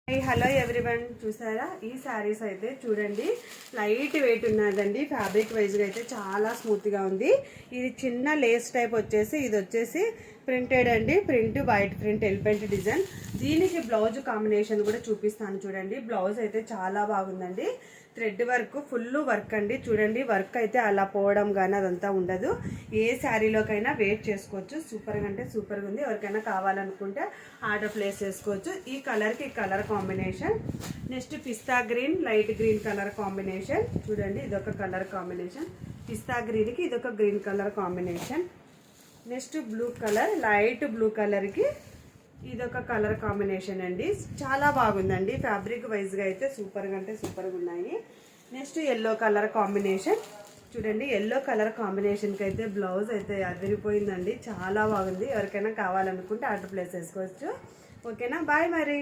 Hello everyone, చూసారా ఈ శారీస్ అయితే చూడండి, లైట్ వెయిట్ ఉన్నదండి. ఫ్యాబ్రిక్ వైజ్గా అయితే చాలా స్మూత్గా ఉంది. ఇది చిన్న లేస్ టైప్ వచ్చేసి, ఇది వచ్చేసి ప్రింటెడ్ అండి. Print white print elephant design. దీనికి బ్లౌజ్ కాంబినేషన్ కూడా చూపిస్తాను చూడండి. బ్లౌజ్ అయితే చాలా బాగుందండి. థ్రెడ్ వర్క్, ఫుల్ వర్క్ అండి. చూడండి వర్క్ అయితే అలా పోవడం కానీ అదంతా ఉండదు. ఏ శారీలోకైనా వేర్ చేసుకోవచ్చు. సూపర్గా అంటే సూపర్గా ఉంది. ఎవరికైనా కావాలనుకుంటే ఆర్డర్ ప్లేస్ చేసుకోవచ్చు. ఈ కలర్కి colour combination. Next pista green, light green colour combination. చూడండి ఇదొక కలర్ కాంబినేషన్. పిస్తా గ్రీన్కి ఇదొక green colour combination. Next blue colour, light blue కలర్కి ఇదొక కలర్ కాంబినేషన్ అండి. చాలా బాగుందండి. ఫ్యాబ్రిక్ వైజ్గా అయితే సూపర్గా అంటే సూపర్గా ఉన్నాయి. Next yellow colour combination. చూడండి ఎల్లో కలర్ కాంబినేషన్కి అయితే బ్లౌజ్ అయితే అదిరిపోయిందండి. చాలా బాగుంది. ఎవరికైనా కావాలనుకుంటే ఆర్డర్ ప్లేస్ చేసుకోవచ్చు. ఓకేనా, బాయ్ మరి.